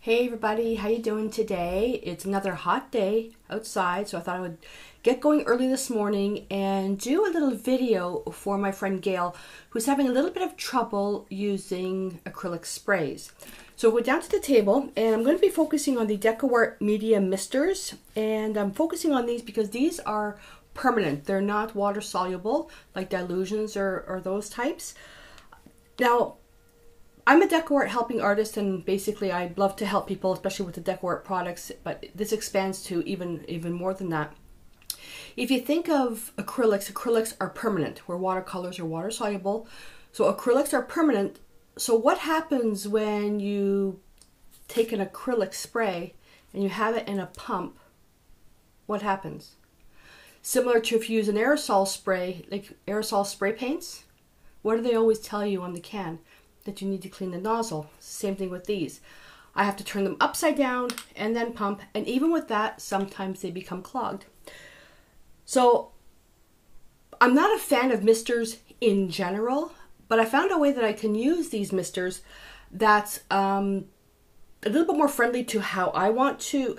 Hey everybody, how you doing today? It's another hot day outside, so I thought I would get going early this morning and do a little video for my friend Gail, who's having a little bit of trouble using acrylic sprays. So we're down to the table and I'm going to be focusing on the DecoArt Media Misters, and I'm focusing on these because these are permanent. They're not water soluble like dilutions or those types. Now, I'm a DecoArt helping artist, and basically I love to help people, especially with the DecoArt products, but this expands to even more than that. If you think of acrylics, acrylics are permanent, where watercolors are water soluble. So acrylics are permanent. So what happens when you take an acrylic spray and you have it in a pump? What happens? Similar to if you use an aerosol spray, like aerosol spray paints, what do they always tell you on the can? That you need to clean the nozzle. Same thing with these. I have to turn them upside down and then pump, and even with that, sometimes they become clogged. So I'm not a fan of misters in general, but I found a way that I can use these misters that's a little bit more friendly to how I want to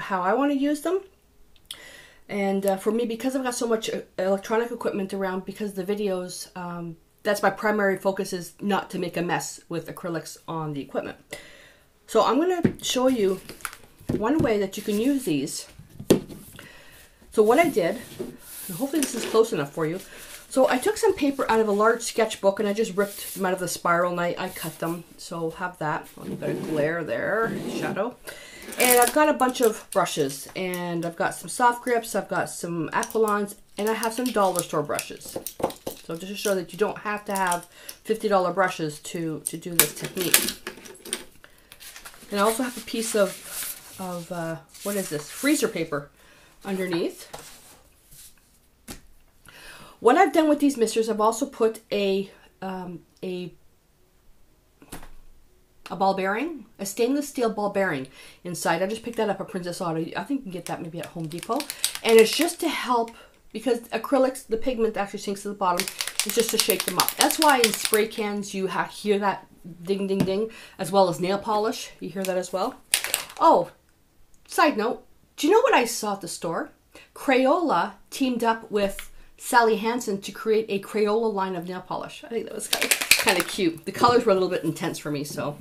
use them. And for me, because I've got so much electronic equipment around, because the videos, that's my primary focus, is not to make a mess with acrylics on the equipment. So I'm going to show you one way that you can use these. So what I did, and hopefully this is close enough for you. So I took some paper out of a large sketchbook and I just ripped them out of the spiral and I cut them. So have that. A little bit of glare there, shadow. And I've got a bunch of brushes, and I've got some soft grips, I've got some Aquilons, and I have some dollar store brushes. So just to show that you don't have to have $50 brushes to do this technique. And I also have a piece of what is this? Freezer paper underneath. What I've done with these misters, I've also put a ball bearing, a stainless steel ball bearing inside. I just picked that up at Princess Auto. I think you can get that maybe at Home Depot. And it's just to help, because acrylics, the pigment actually sinks to the bottom. It's just to shake them up. That's why in spray cans you hear that ding, ding, ding, as well as nail polish. You hear that as well. Oh, side note, do you know what I saw at the store? Crayola teamed up with Sally Hansen to create a Crayola line of nail polish. I think that was kind of cute. The colors were a little bit intense for me, so.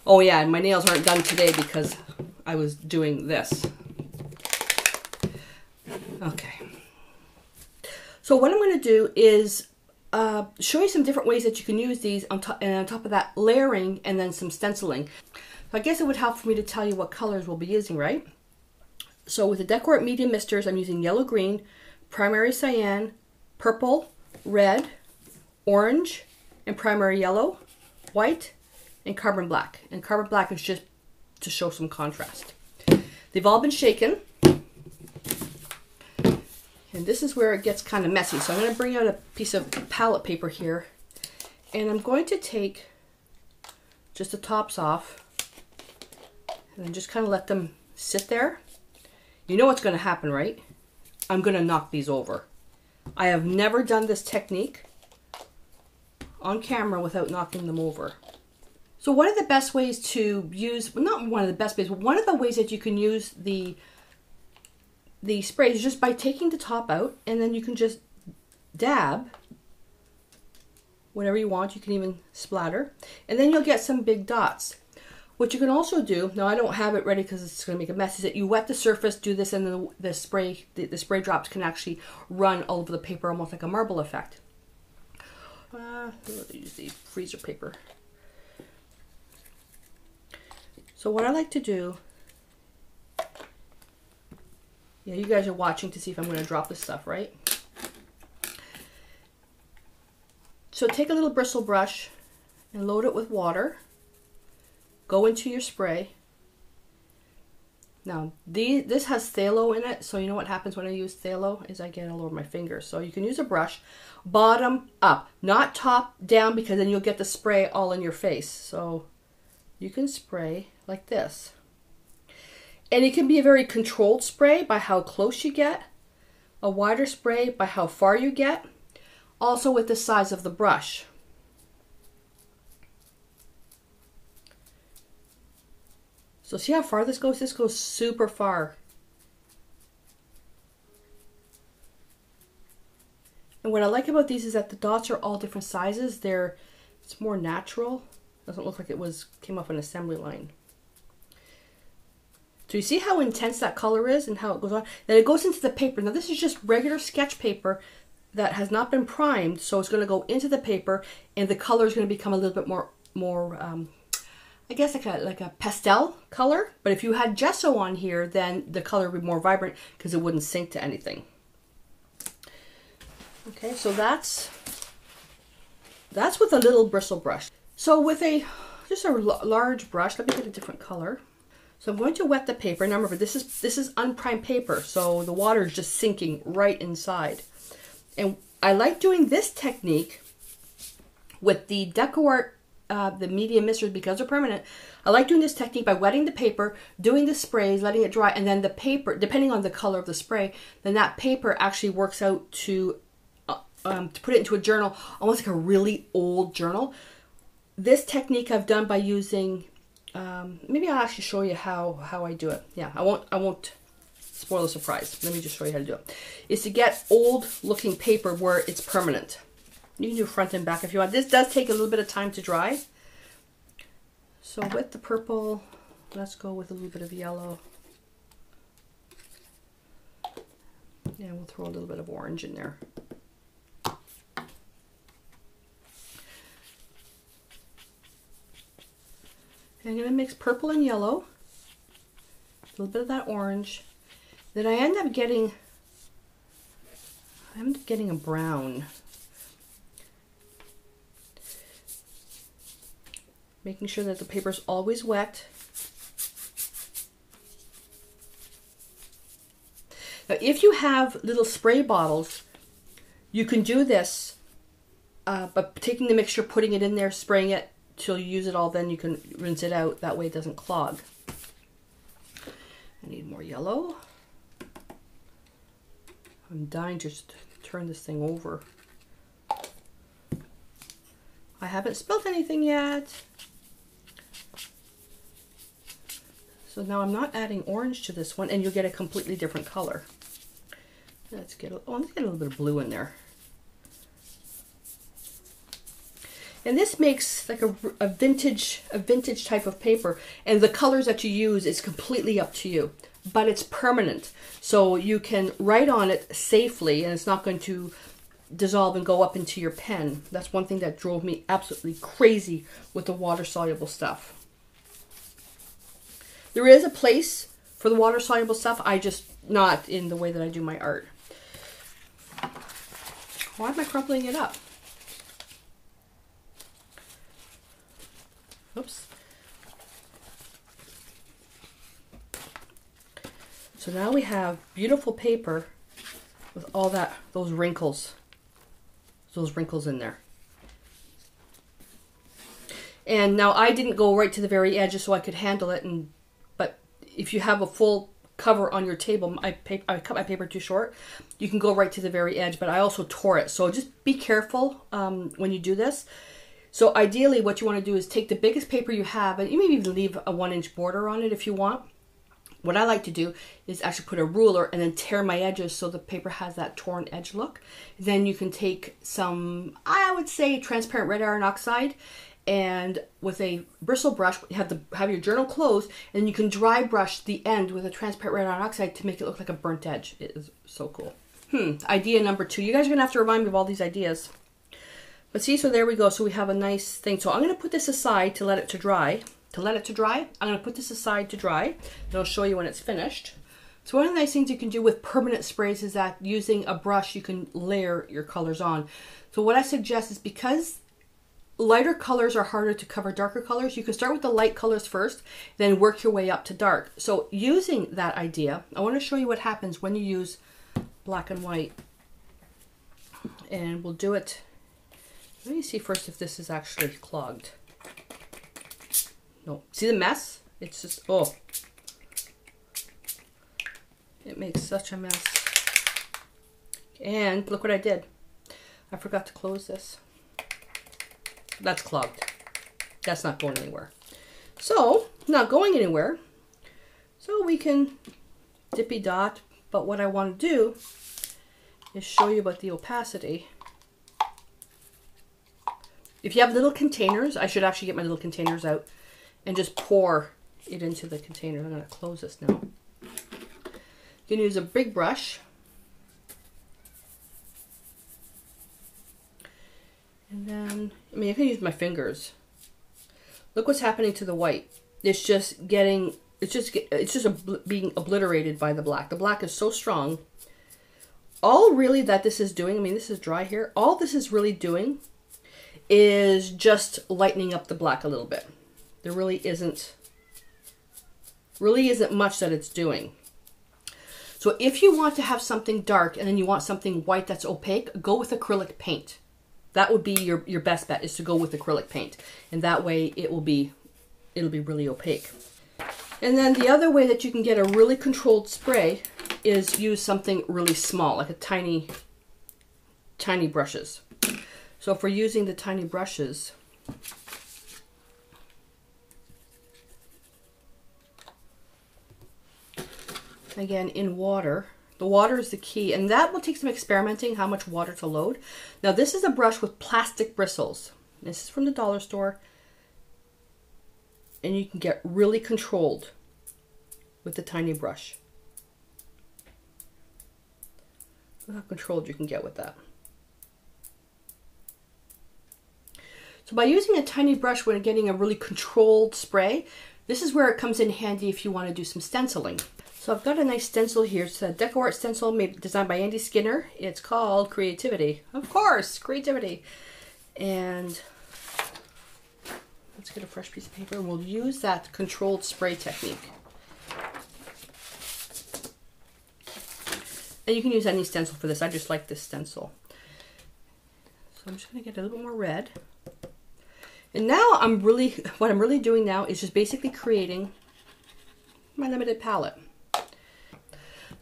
Oh yeah, and my nails aren't done today because I was doing this. Okay. So what I'm going to do is show you some different ways that you can use these on top, and on top of that, layering and then some stenciling. So I guess it would help for me to tell you what colors we'll be using, right? So with the DecoArt Media Misters, I'm using yellow green, primary cyan, purple, red, orange, and primary yellow, white, and carbon black. And carbon black is just to show some contrast. They've all been shaken. And this is where it gets kind of messy. So I'm going to bring out a piece of palette paper here. And I'm going to take just the tops off. And then just kind of let them sit there. You know what's going to happen, right? I'm going to knock these over. I have never done this technique on camera without knocking them over. So one of the best ways to use, well, not one of the best ways, but one of the ways that you can use the sprays is just by taking the top out, and then you can just dab whatever you want. You can even splatter, and then you'll get some big dots. What you can also do, now I don't have it ready because it's going to make a mess, is that you wet the surface, do this, and then the spray drops can actually run all over the paper, almost like a marble effect. I'll use the freezer paper. So what I like to do, yeah, you guys are watching to see if I'm going to drop this stuff, right? So take a little bristle brush and load it with water. Go into your spray. Now, this has phthalo in it, so you know what happens when I use phthalo is I get it all over my fingers. So you can use a brush, bottom up, not top down, because then you'll get the spray all in your face. So you can spray like this. And it can be a very controlled spray by how close you get, a wider spray by how far you get, also with the size of the brush. So see how far this goes? This goes super far. And what I like about these is that the dots are all different sizes. It's more natural. Doesn't look like it came off an assembly line. So you see how intense that color is and how it goes on? Then it goes into the paper. Now this is just regular sketch paper that has not been primed, so it's going to go into the paper, and the color is going to become a little bit more I guess like a pastel color. But if you had gesso on here, then the color would be more vibrant because it wouldn't sink to anything. Okay, so that's with a little bristle brush. So with just a large brush, let me get a different color. So I'm going to wet the paper. Now remember, this is unprimed paper, so the water is just sinking right inside. And I like doing this technique with the DecoArt, the medium misters, because they're permanent. I like doing this technique by wetting the paper, doing the sprays, letting it dry, and then the paper, depending on the color of the spray, then that paper actually works out to put it into a journal, almost like a really old journal. This technique I've done by using, maybe I'll actually show you how I do it. Yeah, I won't spoil the surprise. Let me just show you how to do it. Is to get old looking paper where it's permanent. You can do front and back if you want. This does take a little bit of time to dry. So with the purple, let's go with a little bit of yellow. Yeah, we'll throw a little bit of orange in there. I'm going to mix purple and yellow, a little bit of that orange. Then I end up getting a brown. Making sure that the paper is always wet. Now, if you have little spray bottles, you can do this by taking the mixture, putting it in there, spraying it till you use it all, then you can rinse it out. That way it doesn't clog. I need more yellow. I'm dying to just turn this thing over. I haven't spilled anything yet. So now I'm not adding orange to this one, and you'll get a completely different color. Let's get a little bit of blue in there. And this makes like a vintage type of paper, and the colors that you use is completely up to you, but it's permanent, so you can write on it safely and it's not going to dissolve and go up into your pen. That's one thing that drove me absolutely crazy with the water soluble stuff. There is a place for the water soluble stuff, I just not in the way that I do my art. Why am I crumpling it up? Oops. So now we have beautiful paper with all those wrinkles in there. And now I didn't go right to the very edge just so I could handle it, but if you have a full cover on your table, I cut my paper too short, you can go right to the very edge, but I also tore it. So just be careful when you do this. So ideally what you want to do is take the biggest paper you have, and you maybe even leave a 1-inch border on it if you want. What I like to do is actually put a ruler and then tear my edges so the paper has that torn edge look. Then you can take some, I would say, transparent red iron oxide, and with a bristle brush, have your journal closed, and you can dry brush the end with a transparent red iron oxide to make it look like a burnt edge. It is so cool. Idea number 2. You guys are going to have to remind me of all these ideas. But see, so there we go. So we have a nice thing. So I'm going to put this aside to let it to dry. I'm going to put this aside to dry, and I'll show you when it's finished. So one of the nice things you can do with permanent sprays is that using a brush, you can layer your colors on. So what I suggest is, because lighter colors are harder to cover darker colors, you can start with the light colors first, then work your way up to dark. So using that idea, I want to show you what happens when you use black and white. And we'll do it. Let me see first if this is actually clogged. No. See the mess? It's just, oh. It makes such a mess. And look what I did. I forgot to close this. That's clogged. That's not going anywhere. So, not going anywhere, So we can dippy dot, but what I want to do is show you about the opacity. If you have little containers, I should actually get my little containers out and just pour it into the container. I'm going to close this now. You can use a big brush. And then, I mean, I can use my fingers. Look what's happening to the white. It's just getting, being obliterated by the black. The black is so strong. All really that this is doing, I mean, this is dry here. All this is really doing is just lightening up the black a little bit. There really isn't much that it's doing. So if you want to have something dark and then you want something white that's opaque, go with acrylic paint. That would be your best bet, is to go with acrylic paint. And that way it'll be really opaque. And then the other way that you can get a really controlled spray is use something really small, like a tiny brushes. So if we're using the tiny brushes, again, in water. The water is the key, and that will take some experimenting how much water to load. Now this is a brush with plastic bristles. This is from the dollar store, and you can get really controlled with the tiny brush. Look how controlled you can get with that. So by using a tiny brush when getting a really controlled spray, this is where it comes in handy if you want to do some stenciling. So I've got a nice stencil here. It's a DecoArt stencil designed by Andy Skinner. It's called Creativity. Of course, Creativity. And let's get a fresh piece of paper and we'll use that controlled spray technique. And you can use any stencil for this. I just like this stencil. So I'm just going to get a little bit more red. And now what I'm really doing now is just basically creating my limited palette.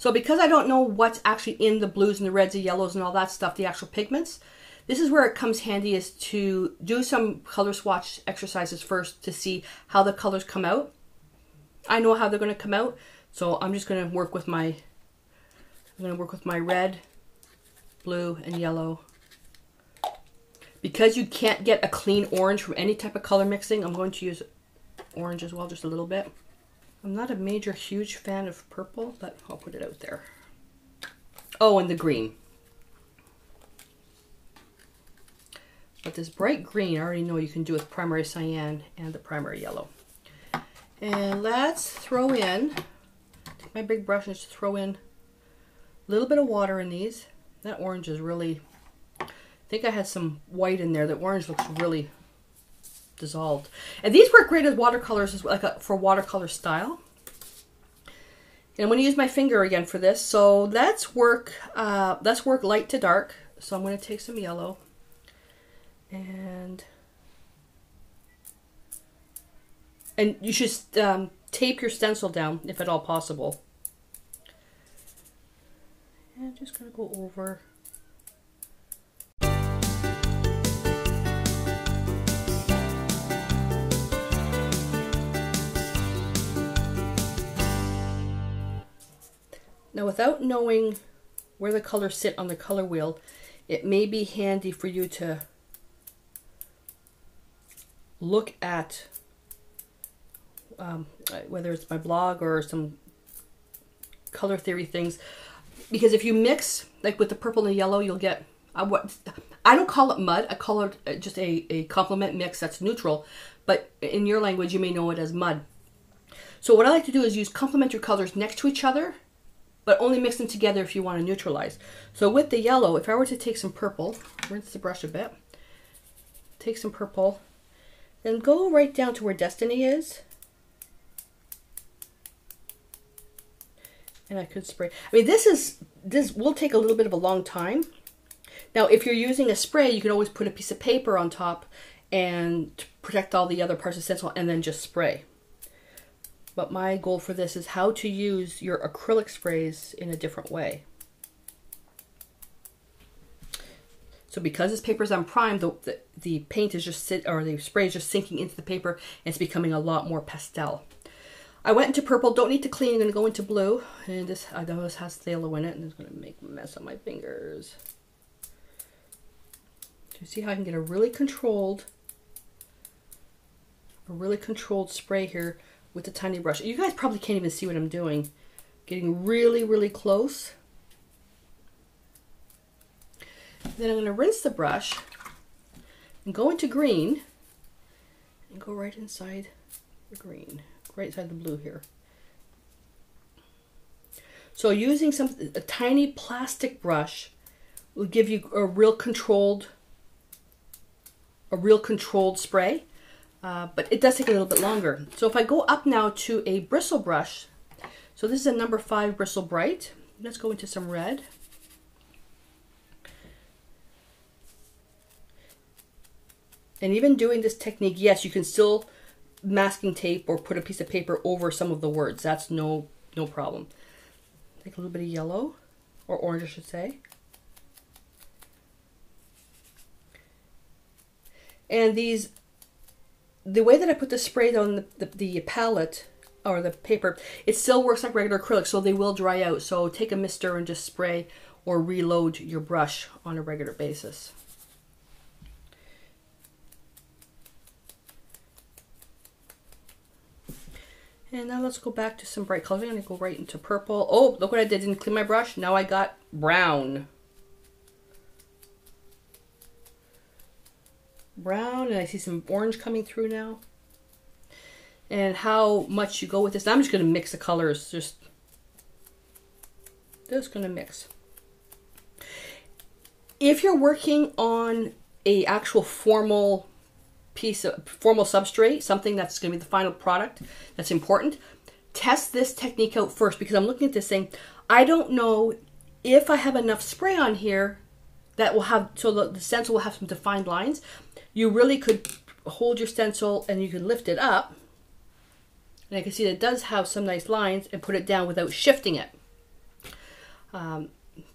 So because I don't know what's actually in the blues and the reds and yellows and all that stuff, the actual pigments, this is where it comes handy, is to do some color swatch exercises first to see how the colors come out. I know how they're going to come out, so I'm just going to work with my red, blue, and yellow. Because you can't get a clean orange from any type of color mixing, I'm going to use orange as well, just a little bit. I'm not a huge fan of purple, but I'll put it out there. Oh, and the green. But this bright green, I already know you can do with primary cyan and the primary yellow. And let's throw in, take my big brush and just throw in a little bit of water in these. That orange is really, I think I had some white in there. The orange looks really dissolved. And these work great as watercolors, as like for watercolor style. And I'm going to use my finger again for this. So let's work light to dark. So I'm going to take some yellow and you should tape your stencil down if at all possible. And I'm just going to go over. Now, without knowing where the colors sit on the color wheel, it may be handy for you to look at whether it's my blog or some color theory things, because if you mix like with the purple and the yellow, you'll get I don't call it mud. I call it just a complement mix that's neutral, but in your language you may know it as mud. So what I like to do is use complementary colors next to each other, but only mix them together if you want to neutralize. So with the yellow, if I were to take some purple, rinse the brush a bit, take some purple, then go right down to where Destiny is. And I could spray. I mean, this will take a little bit of a long time. Now, if you're using a spray, you can always put a piece of paper on top and protect all the other parts of the stencil and then just spray. But my goal for this is how to use your acrylic sprays in a different way. So because this paper is unprimed, the paint is just the spray is just sinking into the paper and it's becoming a lot more pastel. I went into purple, don't need to clean, I'm going to go into blue. And this, I know this has phthalo in it, and it's going to make a mess on my fingers. Do you see how I can get a really controlled spray here with the tiny brush? You guys probably can't even see what I'm doing. Getting really, really close. Then I'm going to rinse the brush and go into green and go right inside the green, right inside the blue here. So using a tiny plastic brush will give you a real controlled spray, but it does take a little bit longer. So if I go up now to a bristle brush, so this is a number 5 Bristle Bright. Let's go into some red. And even doing this technique, yes, you can still masking tape or put a piece of paper over some of the words. That's no problem. Take a little bit of yellow, or orange I should say. And the way that I put the spray on the palette or the paper, it still works like regular acrylic, so they will dry out. So take a mister and just spray or reload your brush on a regular basis. And now let's go back to some bright colors. I'm going to go right into purple. Oh, look what I did. Didn't clean my brush. Now I got brown. Brown, and I see some orange coming through now. And how much you go with this. I'm just going to mix the colors. Just going to mix. If you're working on a actual formal substrate, something that's going to be the final product that's important, test this technique out first, because I'm looking at this saying, I don't know if I have enough spray on here that will have, so the stencil will have some defined lines. You really could hold your stencil and you can lift it up, and I can see that it does have some nice lines, and put it down without shifting it.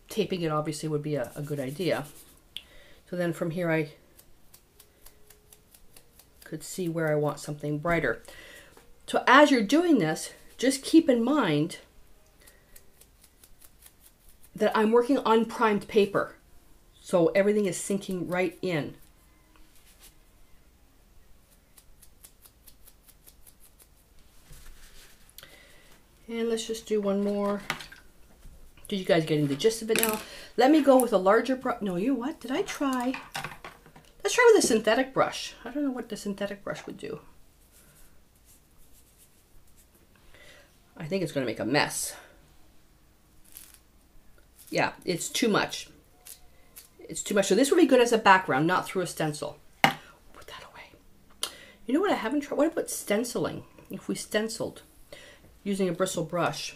Taping it obviously would be a good idea. So then from here I could see where I want something brighter. So as you're doing this, just keep in mind that I'm working on primed paper, so everything is sinking right in. And let's just do one more. Did you guys getting the gist of it now? Let me go with a larger brush. No, you know what? Did I try? Let's try with a synthetic brush. I don't know what the synthetic brush would do. I think it's going to make a mess. Yeah, it's too much. It's too much. So this would be good as a background, not through a stencil. Put that away. You know what I haven't tried? What about stenciling? If we stenciled using a bristle brush.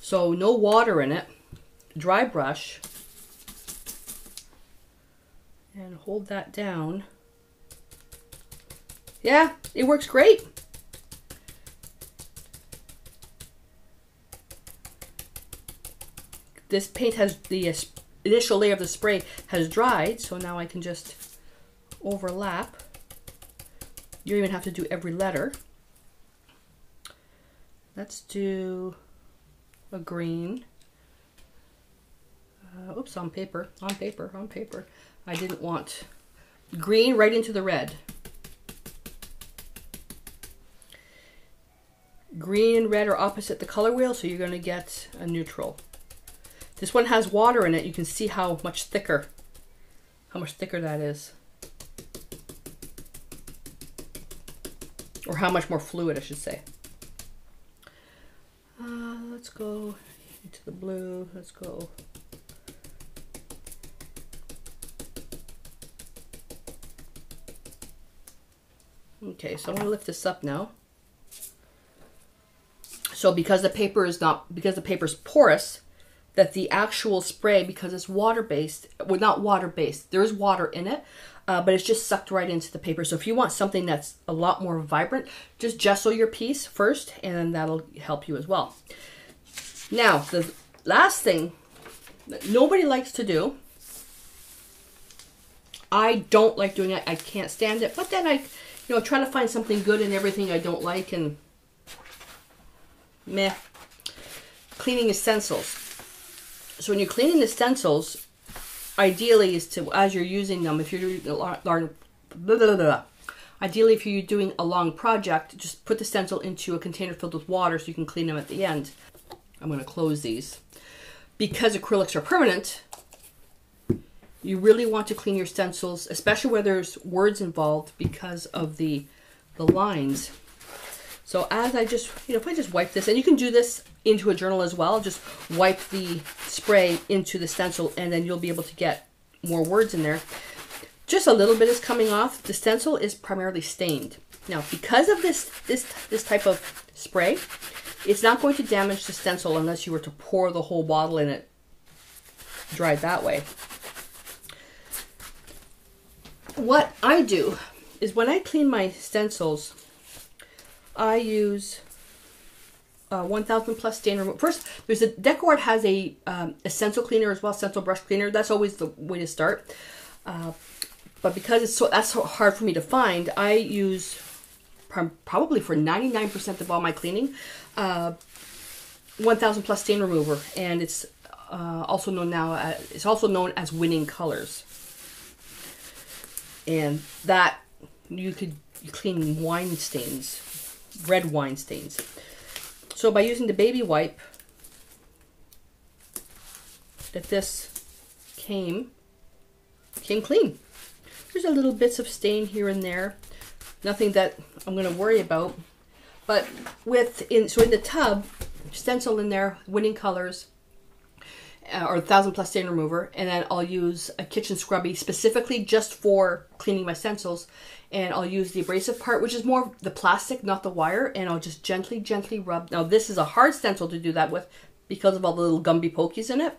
So no water in it. Dry brush. And hold that down. Yeah, it works great. This paint has, the initial layer of the spray has dried, so now I can just overlap. You don't even have to do every letter. Let's do a green. Oops, on paper. I didn't want green right into the red. Green and red are opposite the color wheel, so you're going to get a neutral. This one has water in it. You can see how much thicker that is. Or how much more fluid, I should say. Let's go into the blue. Let's go. Okay, so I'm going to lift this up now. So because the paper is porous, that the actual spray, because it's water-based, well, not water-based, there is water in it, but it's just sucked right into the paper. So if you want something that's a lot more vibrant, just gesso your piece first, and then that'll help you as well. Now, the last thing that nobody likes to do, I don't like doing it, I can't stand it, but then I try to find something good in everything I don't like, and meh. Cleaning the stencils. So when you're cleaning the stencils, ideally is to, as you're using them, if you're doing ideally if you're doing a long project, just put the stencil into a container filled with water so you can clean them at the end. I'm going to close these. Because acrylics are permanent, you really want to clean your stencils, especially where there's words involved, because of the lines. So as I just, if I just wipe this, and you can do this into a journal as well, just wipe the spray into the stencil and then you'll be able to get more words in there. Just a little bit is coming off. The stencil is primarily stained. Now, because of this type of spray, it's not going to damage the stencil unless you were to pour the whole bottle in it dried that way. What I do is when I clean my stencils, I use 1000 plus stain remover. First, there's a DecoArt has a stencil cleaner as well, stencil brush cleaner. That's always the way to start. But because that's so hard for me to find, I use probably for 99% of all my cleaning, 1000 plus stain remover, and it's also known now. It's also known as winning colors, and that you clean wine stains. Red wine stains. So by using the baby wipe, this came clean. There's a little bits of stain here and there, nothing that I'm going to worry about. But in the tub, stencil in there, winning colors, or 1000 plus stain remover, and then I'll use a kitchen scrubby specifically just for cleaning my stencils, and I'll use the abrasive part, which is more the plastic, not the wire, and I'll just gently rub. Now this is a hard stencil to do that with because of all the little Gumby pokies in it,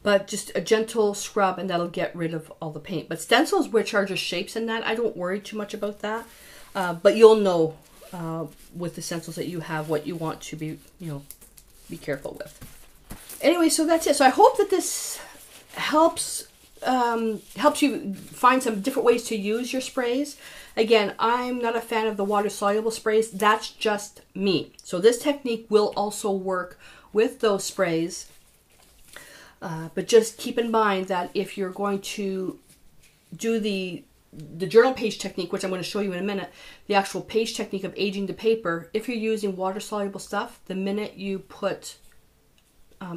but just a gentle scrub and that'll get rid of all the paint. But stencils which are just shapes in that, I don't worry too much about that, but you'll know with the stencils that you have what you want to be careful with. Anyway, so that's it. So I hope that this helps you find some different ways to use your sprays. Again, I'm not a fan of the water-soluble sprays. That's just me. So this technique will also work with those sprays. But just keep in mind that if you're going to do the journal page technique, which I'm going to show you in a minute, the actual page technique of aging the paper, if you're using water-soluble stuff, the minute you put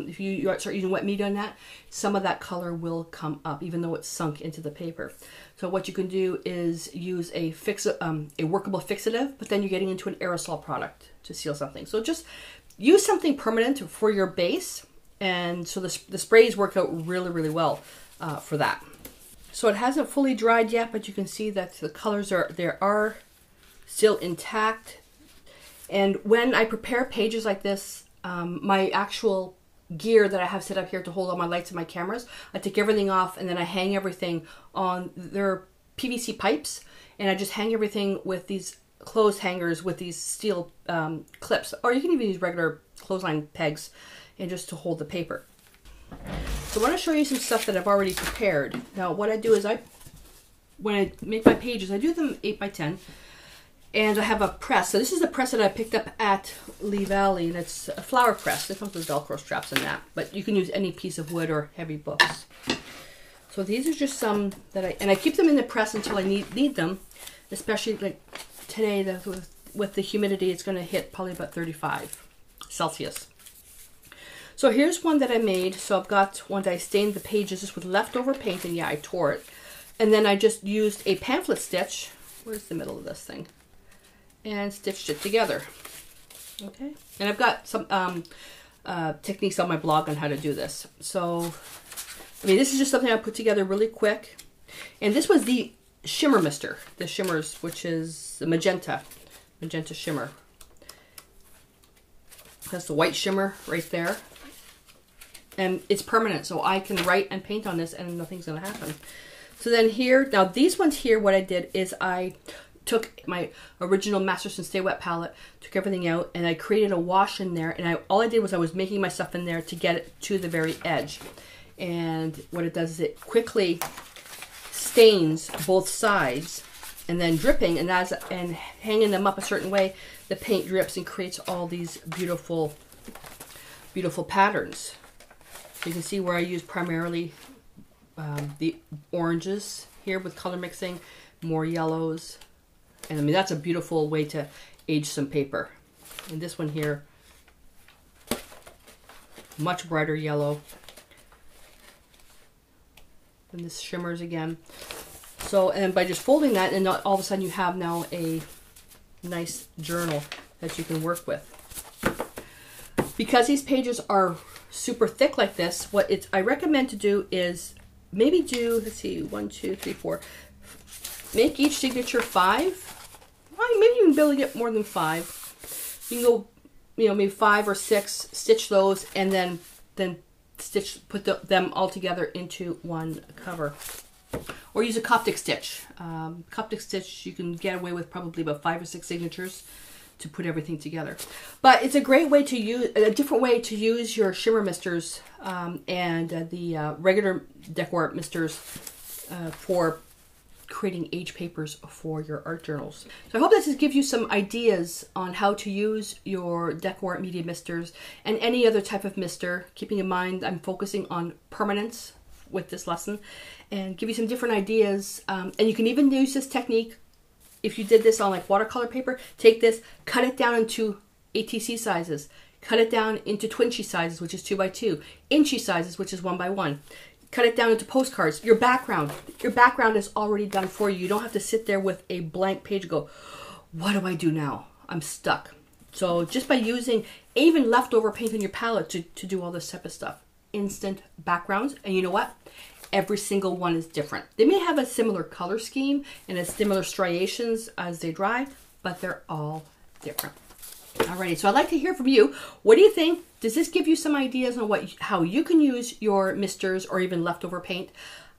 if you start using wet media on that, some of that color will come up, even though it's sunk into the paper. So what you can do is use a workable fixative, but then you're getting into an aerosol product to seal something. So just use something permanent for your base, and so the sprays work out really, really well for that. So it hasn't fully dried yet, but you can see that the colors are still intact. And when I prepare pages like this, my actual gear that I have set up here to hold all my lights and my cameras, I take everything off and then I hang everything on their PVC pipes, and I just hang everything with these clothes hangers with these steel clips, or you can even use regular clothesline pegs, and just to hold the paper. So I want to show you some stuff that I've already prepared. Now what I do is when I make my pages, I do them 8 by 10. And I have a press. So this is the press that I picked up at Lee Valley, and it's a flower press. It comes with Velcro straps and that, but you can use any piece of wood or heavy books. So these are just some that I keep them in the press until I need them, especially like today with the humidity. It's going to hit probably about 35 Celsius. So here's one that I made. So I've got one that I stained the pages just with leftover paint, and yeah, I tore it. And then I just used a pamphlet stitch. Where's the middle of this thing? And stitched it together. Okay, and I've got some techniques on my blog on how to do this. So, I mean, this is just something I put together really quick. And this was the Shimmer Mister, the Shimmers, which is the magenta shimmer. That's the white shimmer right there. And it's permanent, so I can write and paint on this and nothing's gonna happen. So then here, now these ones here, what I did is I took my original Masters and Stay Wet palette, took everything out, and I created a wash in there, and all I did was I was making my stuff in there to get it to the very edge. And what it does is it quickly stains both sides, and then dripping, and hanging them up a certain way, the paint drips and creates all these beautiful, beautiful patterns. So you can see where I use primarily the oranges here with color mixing, more yellows, and I mean that's a beautiful way to age some paper. And this one here, much brighter yellow. And this shimmers again. So, and by just folding that, and all of a sudden you have now a nice journal that you can work with. Because these pages are super thick like this, I recommend to do is maybe do, let's see, 1, 2, 3, 4. Make each signature 5. Well, maybe you can build it more than 5. You can go, you know, maybe 5 or 6, stitch those, and then put them all together into one cover. Or use a Coptic stitch. Coptic stitch, you can get away with probably about 5 or 6 signatures to put everything together. But it's a great way to use, a different way to use your shimmer misters and the regular DecoArt misters for creating age papers for your art journals. So I hope this gives you some ideas on how to use your DecoArt media misters and any other type of mister, keeping in mind I'm focusing on permanence with this lesson, and give you some different ideas. And you can even use this technique if you did this on like watercolor paper. Take this, cut it down into ATC sizes, cut it down into twinchy sizes, which is 2 by 2, inchy sizes, which is 1 by 1. Cut it down into postcards. Your background is already done for you. You don't have to sit there with a blank page and go, what do I do now? I'm stuck. So just by using even leftover paint on your palette to do all this type of stuff. Instant backgrounds. And you know what? Every single one is different. They may have a similar color scheme and a similar striations as they dry, but they're all different. Alrighty, so I'd like to hear from you. What do you think? Does this give you some ideas on how you can use your misters or even leftover paint?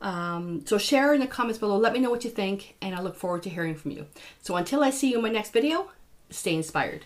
So share in the comments below. Let me know what you think, and I look forward to hearing from you. So until I see you in my next video, stay inspired.